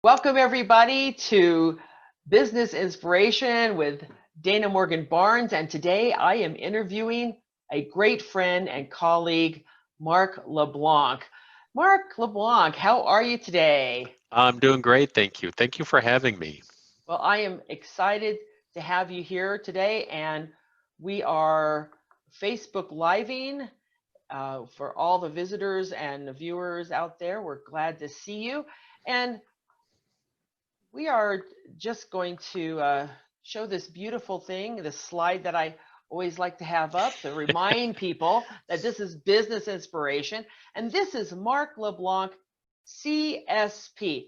Welcome, everybody, to Business Inspiration with Dana Morgan Barnes. And today I am interviewing a great friend and colleague, Mark LeBlanc. Mark LeBlanc, how are you today? I'm doing great, thank you. Thank you for having me. Well, I am excited to have you here today, and we are Facebook Living for all the visitors and the viewers out there. We're glad to see you. And we are just going to show this beautiful thing, this slide that I always like to have up to remind people that this is business inspiration. And this is Mark LeBlanc, CSP.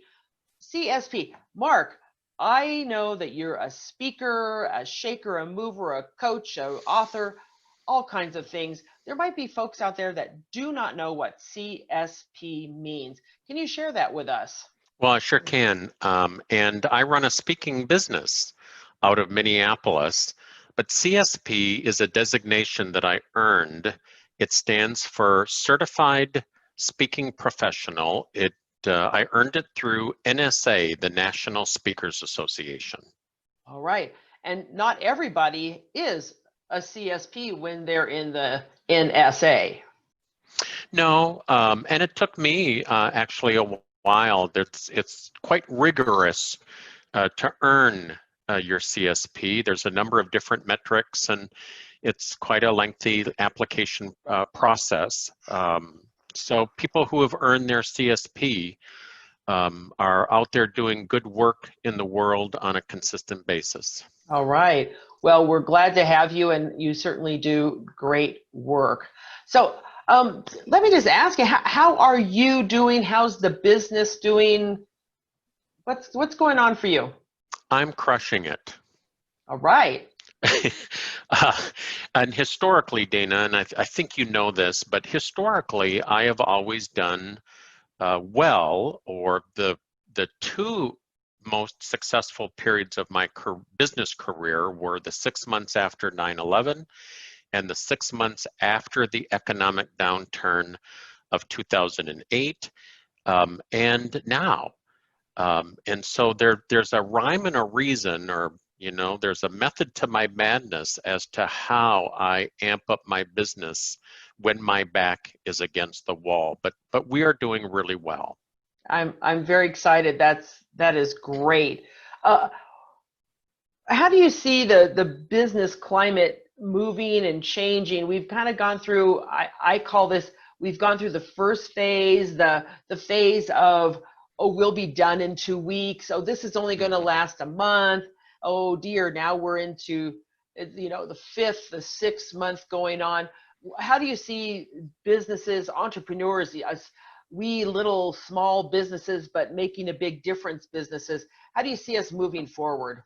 CSP. Mark, I know that you're a speaker, a shaker, a mover, a coach, an author, all kinds of things. There might be folks out there that do not know what CSP means. Can you share that with us? Well, I sure can. And I run a speaking business out of Minneapolis, but CSP is a designation that I earned. It stands for Certified Speaking Professional. I earned it through NSA, the National Speakers Association. All right. And not everybody is a CSP when they're in the NSA. No, and it took me actually a while. It's quite rigorous to earn your CSP. There's a number of different metrics, and it's quite a lengthy application process. So people who have earned their CSP are out there doing good work in the world on a consistent basis. All right. Well, we're glad to have you, and you certainly do great work. So let me just ask you, how are you doing? How's the business doing? What's going on for you? I'm crushing it. All right. uh, and historically, Dana, and I think you know this, but historically, I have always done well, or the two most successful periods of my business career were the 6 months after 9/11 and the 6 months after the economic downturn of 2008, and now. And so there's a rhyme and a reason, or there's a method to my madness as to how I amp up my business when my back is against the wall. But we are doing really well. I'm very excited. That is great. How do you see the business climate moving and changing? We've kind of gone through, I call this, we've gone through the first phase, the phase of, oh, we'll be done in 2 weeks. Oh, this is only going to last a month. Oh dear, now we're into, the 5th, the 6th month going on. How do you see businesses, entrepreneurs, we little small businesses, but making a big difference businesses? How do you see us moving forward?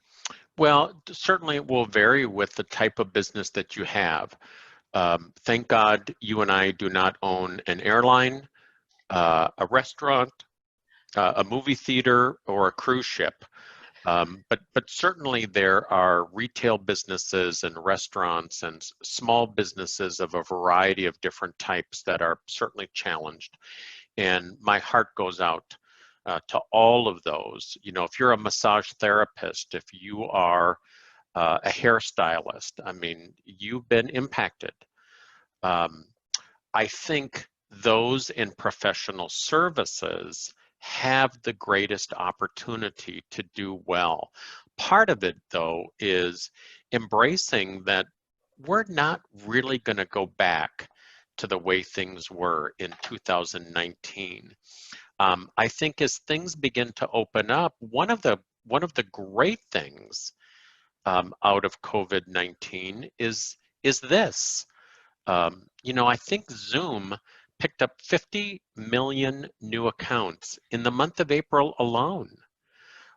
Well, certainly it will vary with the type of business that you have. Thank God you and I do not own an airline, a restaurant, a movie theater, or a cruise ship. But certainly there are retail businesses and restaurants and small businesses of a variety of different types that are certainly challenged. And my heart goes out to all of those. If you're a massage therapist, if you are a hairstylist, I mean, you've been impacted. I think those in professional services have the greatest opportunity to do well. Part of it, though, is embracing that we're not really going to go back to the way things were in 2019. I think as things begin to open up, one of the great things out of COVID-19 is this. I think Zoom picked up 50 million new accounts in the month of April alone.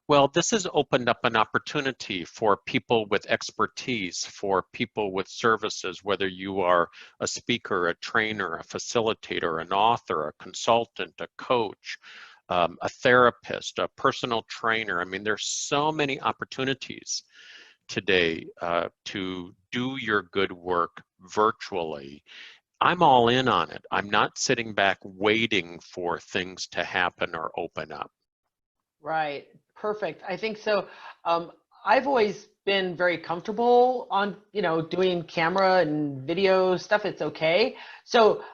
Well, this has opened up an opportunity for people with expertise, for people with services, whether you are a speaker, a trainer, a facilitator, an author, a consultant, a coach, a therapist, a personal trainer. I mean, there's so many opportunities today to do your good work virtually. I'm all in on it. I'm not sitting back waiting for things to happen or open up. Right. Perfect. I think so. I've always been very comfortable on, doing camera and video stuff. It's okay. So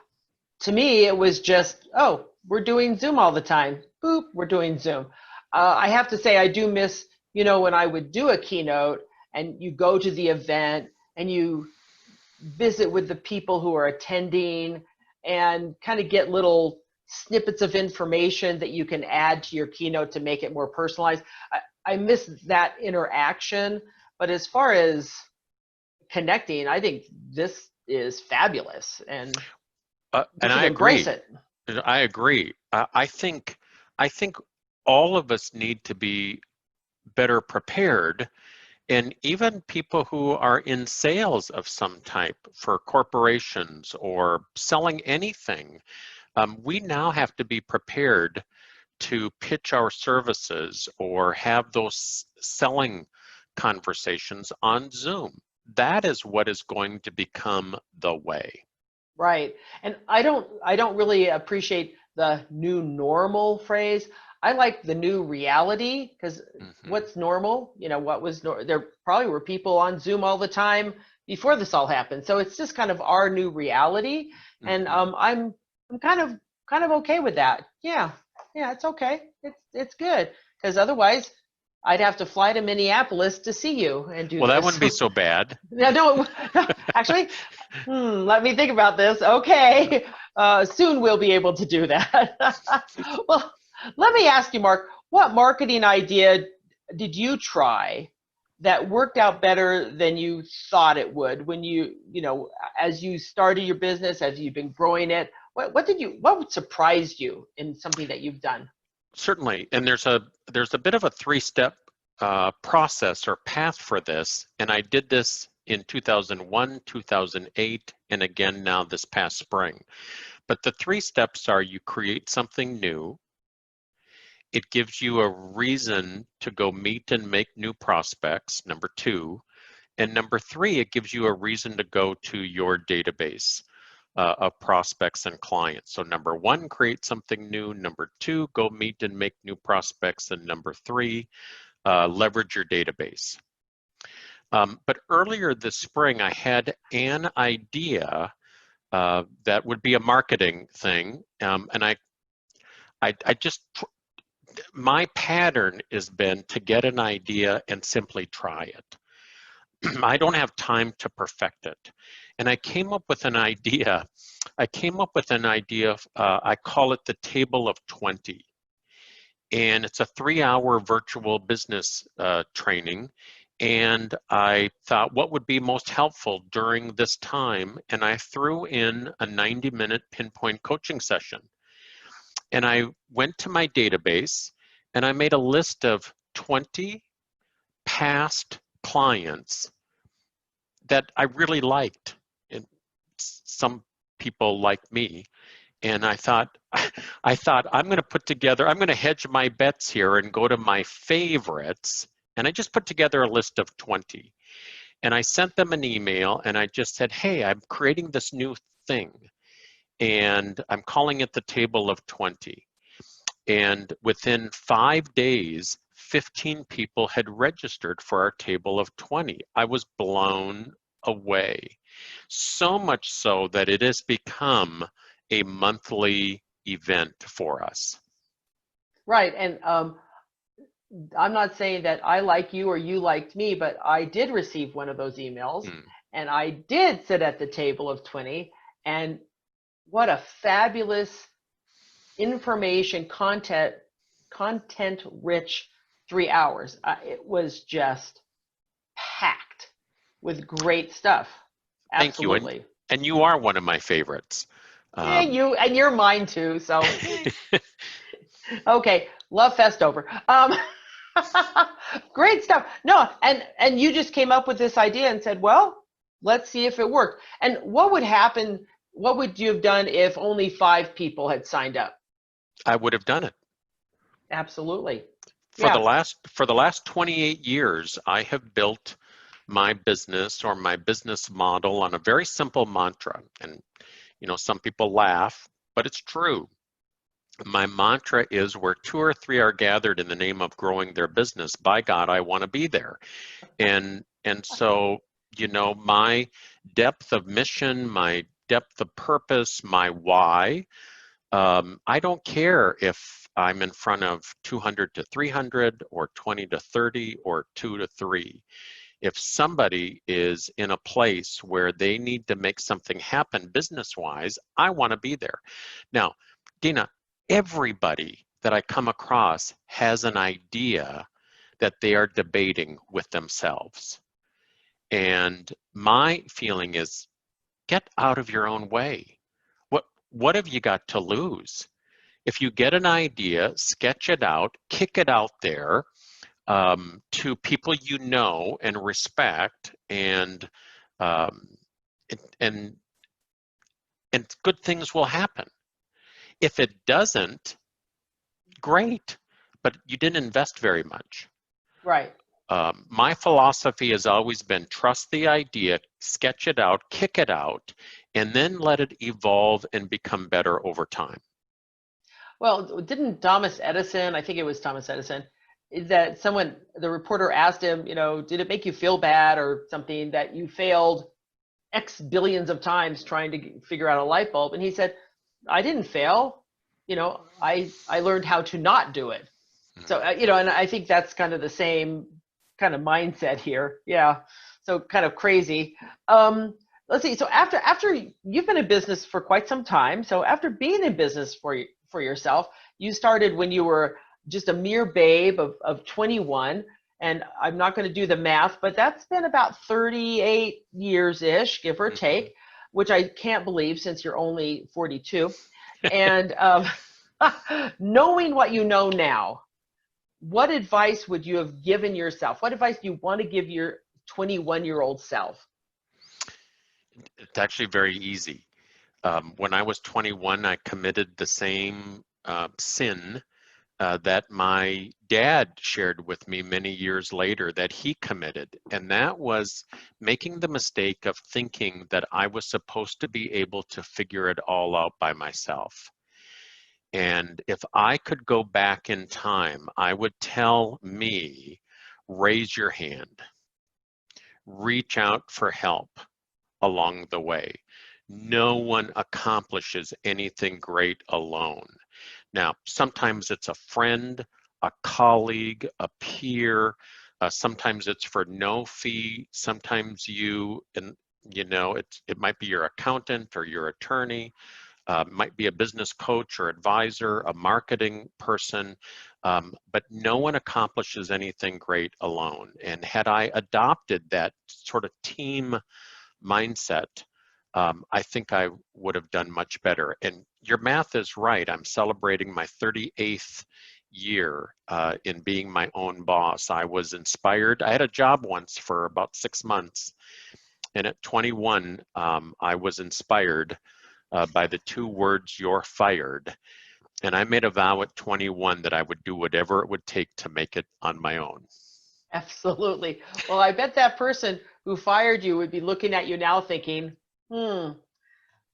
to me, it was just, oh, we're doing Zoom all the time. Boop, we're doing Zoom. I have to say, I do miss, when I would do a keynote and you go to the event and you visit with the people who are attending and kind of get little snippets of information that you can add to your keynote to make it more personalized. I miss that interaction, but as far as connecting, I think this is fabulous, and we And should I embrace agree. it. I agree. I think all of us need to be better prepared, and even people who are in sales of some type for corporations or selling anything, we now have to be prepared to pitch our services or have those selling conversations on Zoom. That is what is going to become the way. Right. And I don't really appreciate the new normal phrase. I like the new reality, because Hmm. what's normal? What was there probably were people on Zoom all the time before this all happened. So it's just kind of our new reality. And Hmm. I'm kind of okay with that. Yeah. Yeah, it's okay. It's good, because otherwise I'd have to fly to Minneapolis to see you and do Well, that this. wouldn't be so bad. Yeah, no, actually, let me think about this. Okay, soon we'll be able to do that. Well, let me ask you, Mark, what marketing idea did you try that worked out better than you thought it would when as you started your business, as you've been growing it? What surprised you in something that you've done? Certainly, and there's a bit of a three-step process or path for this, and I did this in 2001, 2008, and again now this past spring. But the three steps are: you create something new, it gives you a reason to go meet and make new prospects, number two, and number three, it gives you a reason to go to your database of prospects and clients. So number one, create something new. Number two, go meet and make new prospects. And number three, leverage your database. But earlier this spring, I had an idea that would be a marketing thing. And I just, my pattern has been to get an idea and simply try it. I don't have time to perfect it. And I came up with an idea. I call it the Table of 20. And it's a 3-hour virtual business training. And I thought, what would be most helpful during this time? And I threw in a 90-minute pinpoint coaching session. And I went to my database and I made a list of 20 past clients that I really liked, and some people like me. And I thought I'm going to hedge my bets here and go to my favorites. And I just put together a list of 20. And I sent them an email and I just said, hey, I'm creating this new thing and I'm calling it the Table of 20. And within 5 days, 15 people had registered for our Table of 20. I was blown away. So much so that it has become a monthly event for us. Right, and I'm not saying that I like you or you liked me, but I did receive one of those emails, Mm. and I did sit at the table of 20, and what a fabulous information content rich 3 hours. It was just packed with great stuff. Thank you. Absolutely. And you are one of my favorites. And Um, you're mine too. So okay, love fest over. Great stuff. No, and you just came up with this idea and said, well, let's see if it worked. And what would happen? What would you have done if only 5 people had signed up? I would have done it. Absolutely. For the Yeah. last 28 years, I have built my business or my business model on a very simple mantra. And some people laugh, but it's true. My mantra is where two or three are gathered in the name of growing their business, by God, I want to be there. And so, you know, my depth of mission, my depth of purpose, my why, I don't care if I'm in front of 200 to 300 or 20 to 30 or 2 to 3. If somebody is in a place where they need to make something happen business-wise, I want to be there. Now, Dina, everybody that I come across has an idea that they are debating with themselves. And my feeling is, get out of your own way. What have you got to lose? If you get an idea, sketch it out, kick it out there to people you know and respect, um, and and good things will happen. If it doesn't, great, but you didn't invest very much. Right. My philosophy has always been trust the idea, sketch it out, kick it out, and then let it evolve and become better over time. Well, didn't Thomas Edison, I think it was Thomas Edison, that the reporter asked him, did it make you feel bad or something that you failed X billions of times trying to figure out a light bulb? And he said, I didn't fail. I learned how to not do it. So, and I think that's kind of the same kind of mindset here. Yeah. So kind of crazy. Let's see. So after you've been in business for quite some time. So after being in business for yourself, you started when you were just a mere babe of 21. And I'm not going to do the math, but that's been about 38 years-ish, give or take, which I can't believe since you're only 42. And knowing what you know now, what advice would you have given yourself? What advice do you want to give your 21-year-old self? It's actually very easy. When I was 21, I committed the same sin that my dad shared with me many years later that he committed. And that was making the mistake of thinking that I was supposed to be able to figure it all out by myself. And if I could go back in time, I would tell me, raise your hand, reach out for help along the way. No one accomplishes anything great alone. Now, sometimes it's a friend, a colleague, a peer. Sometimes it's for no fee. Sometimes it might be your accountant or your attorney. Might be a business coach or advisor, a marketing person, but no one accomplishes anything great alone. And had I adopted that sort of team mindset, I think I would have done much better. And your math is right. I'm celebrating my 38th year in being my own boss. I was inspired. I had a job once for about 6 months. And at 21, I was inspired by the two words, "you're fired." And I made a vow at 21 that I would do whatever it would take to make it on my own. Absolutely. Well, I bet that person who fired you would be looking at you now thinking,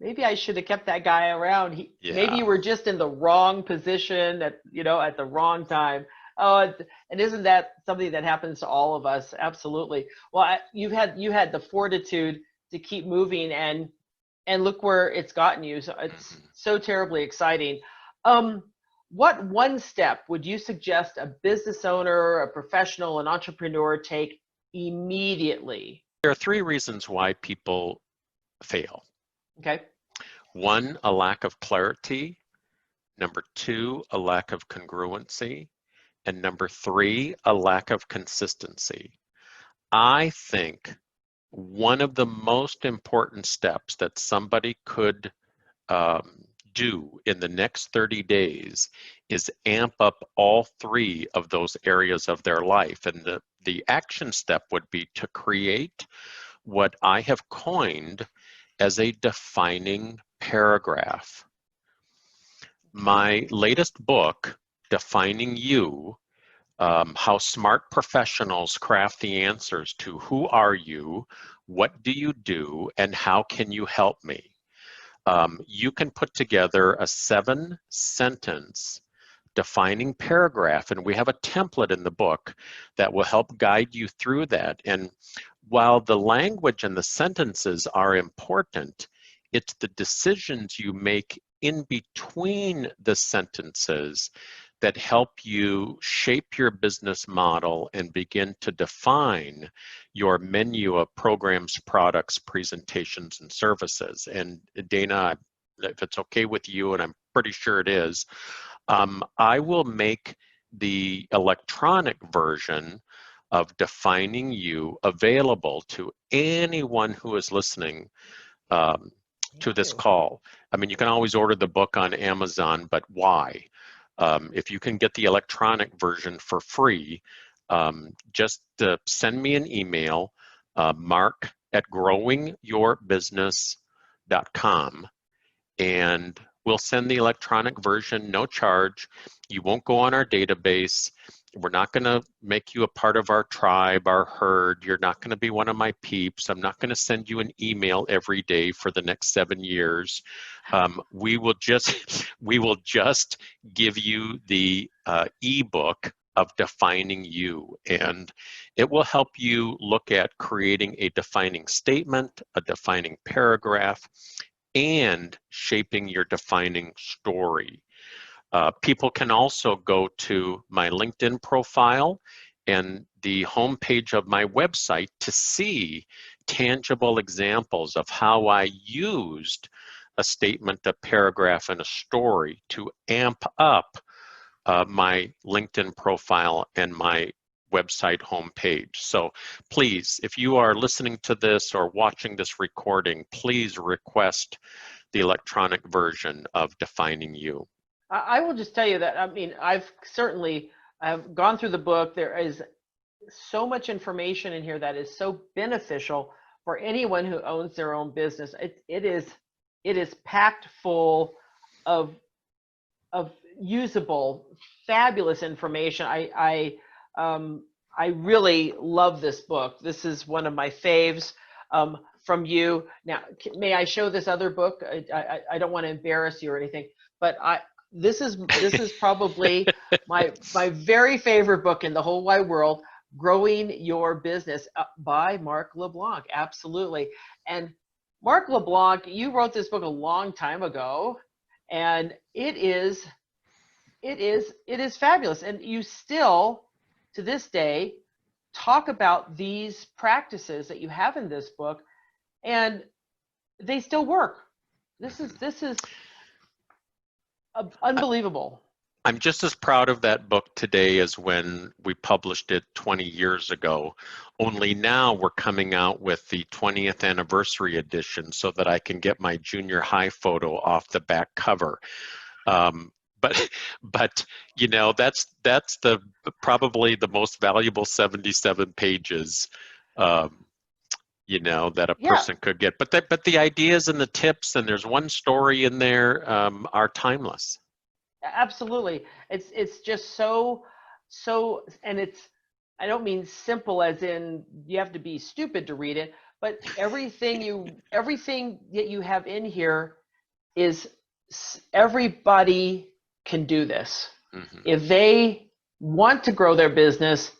maybe I should have kept that guy around. Maybe you were just in the wrong position at the wrong time. Oh, and isn't that something that happens to all of us? Absolutely. Well, you had the fortitude to keep moving and look where it's gotten you. So it's so terribly exciting. What one step would you suggest a business owner, a professional, an entrepreneur take immediately? There are 3 reasons why people fail. Okay. 1, a lack of clarity. Number 2, a lack of congruency. And number 3, a lack of consistency. I think one of the most important steps that somebody could do in the next 30 days is amp up all 3 of those areas of their life. And the action step would be to create what I have coined as a defining paragraph. My latest book, Defining You, how smart professionals craft the answers to who are you, what do you do, and how can you help me? you can put together a 7-sentence defining paragraph, and we have a template in the book that will help guide you through that. And while the language and the sentences are important, it's the decisions you make in between the sentences that help you shape your business model and begin to define your menu of programs, products, presentations, and services. And Dana, if it's okay with you, and I'm pretty sure it is, I will make the electronic version of Defining You available to anyone who is listening to this call. I mean, you can always order the book on Amazon, but why? If you can get the electronic version for free, just send me an email, mark@growingyourbusiness.com, and we'll send the electronic version, no charge. You won't go on our database. We're not going to make you a part of our tribe, our herd. You're not going to be one of my peeps. I'm not going to send you an email every day for the next 7 years. We will just give you the ebook of Defining You, and it will help you look at creating a defining statement, a defining paragraph, and shaping your defining story. People can also go to my LinkedIn profile and the homepage of my website to see tangible examples of how I used a statement, a paragraph, and a story to amp up my LinkedIn profile and my website homepage. So please, if you are listening to this or watching this recording, please request the electronic version of Defining You. I will just tell you that, I mean, I've gone through the book. There is so much information in here that is so beneficial for anyone who owns their own business. It is packed full of usable, fabulous information. I really love this book. This is one of my faves from you. Now, may I show this other book? I don't want to embarrass you or anything, but this is probably my very favorite book in the whole wide world, Growing Your Business by Mark LeBlanc. Absolutely. And Mark LeBlanc, you wrote this book a long time ago, and it is fabulous. And you still, to this day, talk about these practices that you have in this book, and they still work. This is unbelievable. I'm just as proud of that book today as when we published it 20 years ago. Only now we're coming out with the 20th anniversary edition so that I can get my junior high photo off the back cover. But you know, that's the probably the most valuable 77 pages you know, that a person could get. But the ideas and the tips, and there's one story in there, are timeless. Absolutely. It's just so, and it's, I don't mean simple as in you have to be stupid to read it, but everything that you have in here is, everybody can do this. Mm-hmm. If they want to grow their business,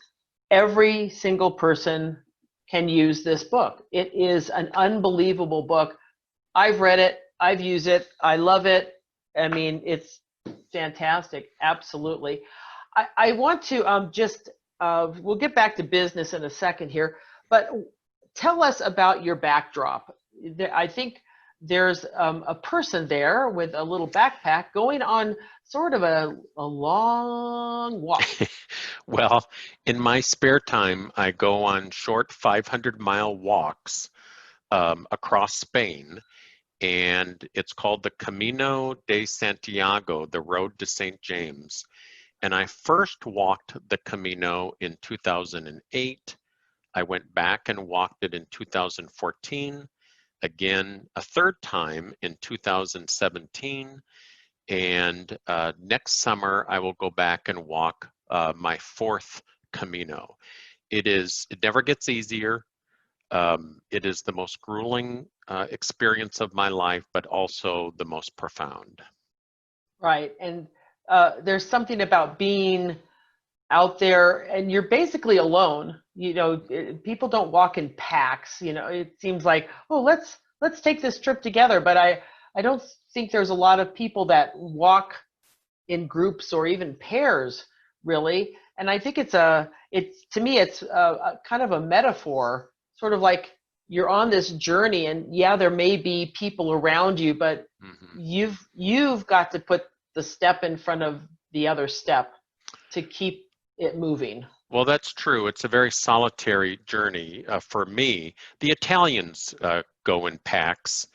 every single person can use this book. It is an unbelievable book. I've read it. I've used it. I love it. I mean, it's fantastic. Absolutely. I want to we'll get back to business in a second here, but tell us about your backdrop. I think there's a person there with a little backpack going on sort of a long walk. Well, in my spare time, I go on short 500-mile walks across Spain, and it's called the Camino de Santiago, the Road to St. James. And I first walked the Camino in 2008. I went back and walked it in 2014, again a third time in 2017, and next summer I will go back and walk my fourth Camino. It never gets easier. it is the most grueling experience of my life, but also the most profound. Right. And there's something about being out there and you're basically alone. People don't walk in packs. It seems like, oh, let's take this trip together. But I don't think there's a lot of people that walk in groups or even pairs, really. And I think to me, it's a kind of a metaphor, sort of like you're on this journey, and yeah, there may be people around you, but you've got to put the step in front of the other step to keep it moving. Well, that's true. It's a very solitary journey for me. The Italians go in packs,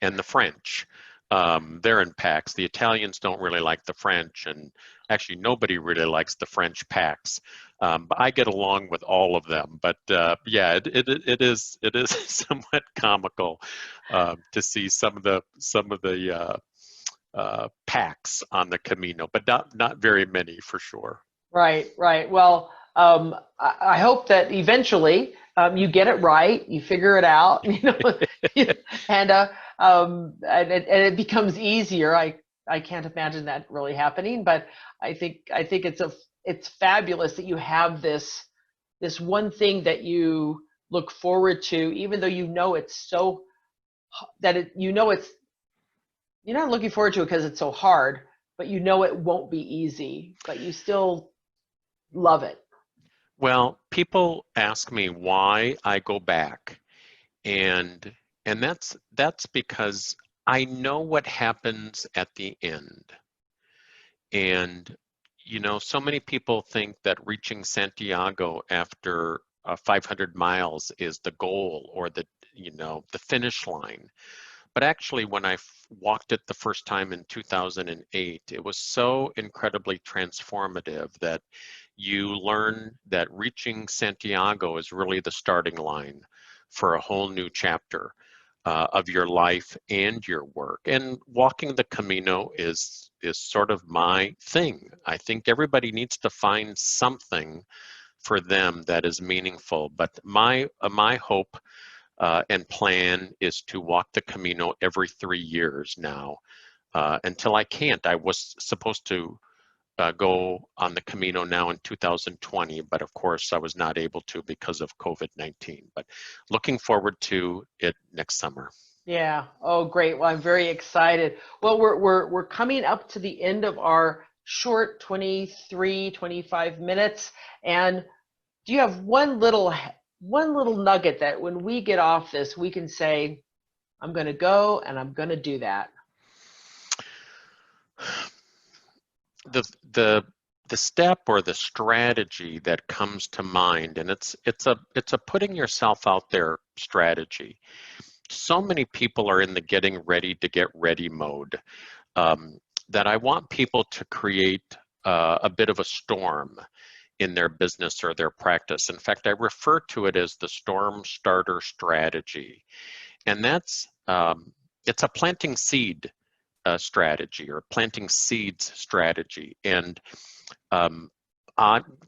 and the French, they're in packs. The Italians don't really like the French, and actually nobody really likes the French packs. But I get along with all of them. But yeah, it is somewhat comical to see some of the packs on the Camino, but not very many for sure. Right, right. Well, I hope that eventually you get it right, you figure it out, and it becomes easier. I can't imagine that really happening, but I think it's fabulous that you have this one thing that you look forward to, even though it's so that it's you're not looking forward to it because it's so hard, but it won't be easy, but you still love it. Well, people ask me why I go back, and that's because I know what happens at the end. And so many people think that reaching Santiago after 500 miles is the goal or the finish line. But actually, when I walked it the first time in 2008, it was so incredibly transformative that you learn that reaching Santiago is really the starting line for a whole new chapter of your life and your work. And walking the Camino is sort of my thing. I think everybody needs to find something for them that is meaningful. But my hope and plan is to walk the Camino every 3 years now until I can't. I was supposed to go on the Camino now in 2020, but of course I was not able to because of COVID-19. But looking forward to it next summer. Yeah. Oh, great. Well, I'm very excited. Well, we're coming up to the end of our short 25 minutes. And do you have one little nugget that when we get off this, we can say, I'm going to go and I'm going to do that? The step or the strategy that comes to mind, and it's a putting yourself out there strategy. So many people are in the getting ready to get ready mode that I want people to create a bit of a storm in their business or their practice. In fact, I refer to it as the storm starter strategy, and that's it's a planting seed strategy or planting seeds strategy. And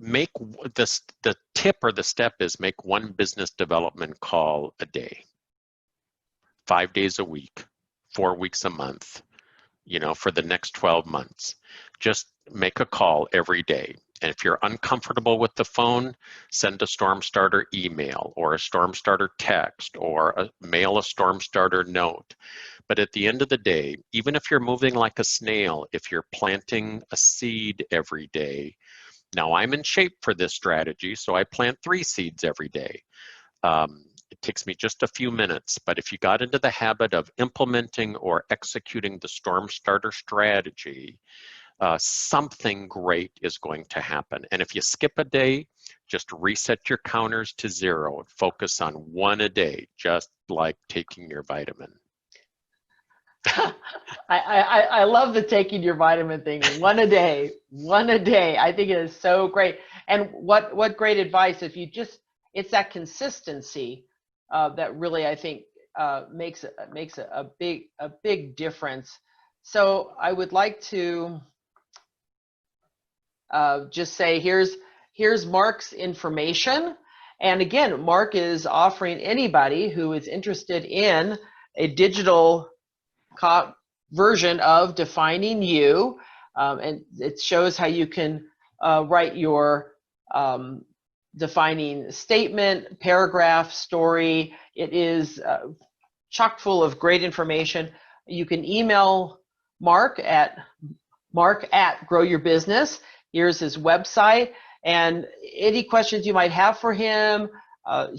make this, the tip or the step is make one business development call a day, 5 days a week, 4 weeks a month, for the next 12 months. Just make a call every day. And if you're uncomfortable with the phone, send a storm starter email or a storm starter text or mail a storm starter note. But at the end of the day, even if you're moving like a snail, if you're planting a seed every day, now I'm in shape for this strategy, so I plant 3 seeds every day. It takes me just a few minutes, but if you got into the habit of implementing or executing the storm starter strategy, something great is going to happen. And if you skip a day, just reset your counters to 0 and focus on 1 a day, just like taking your vitamin. I love the taking your vitamin thing. 1 a day, 1 a day. I think it is so great. And what great advice if you it's that consistency that really, I think, makes a big difference. So I would like to just say, here's Mark's information, And again, Mark is offering anybody who is interested in a digital version of Defining You, and it shows how you can write your defining statement, paragraph, story. It is chock full of great information. You can email Mark at Grow Your Business. Here's his website, and any questions you might have for him. Mark,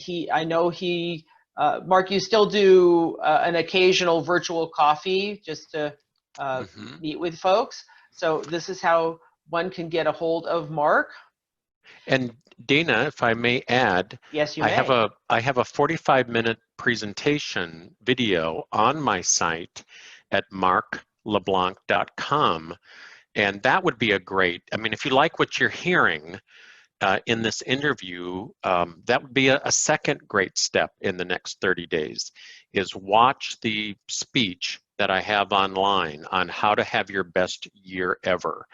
you still do an occasional virtual coffee just to meet with folks. So this is how one can get a hold of Mark. And Dana, if I may add, yes, you I may. have a 45-minute presentation video on my site at markleblanc.com, and that would be a great, I mean, if you like what you're hearing in this interview, that would be a second great step in the next 30 days, is watch the speech that I have online on how to have your best year ever.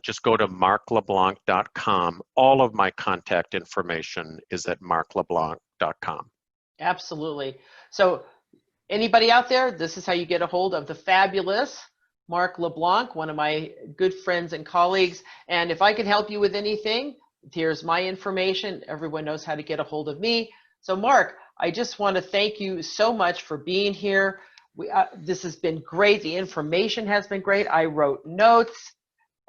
Just go to markleblanc.com. All of my contact information is at markleblanc.com. Absolutely. So anybody out there, this is how you get a hold of the fabulous Mark LeBlanc, one of my good friends and colleagues. And if I can help you with anything, here's my information. Everyone knows how to get a hold of me. So Mark, I just want to thank you so much for being here. This has been great. The information has been great. I wrote notes.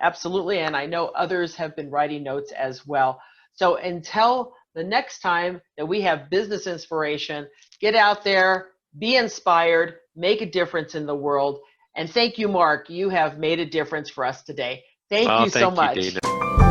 Absolutely, and I know others have been writing notes as well. So until the next time that we have business inspiration, get out there, be inspired, make a difference in the world. And thank you, Mark. You have made a difference for us today. Thank you so much. Thank you, Dana.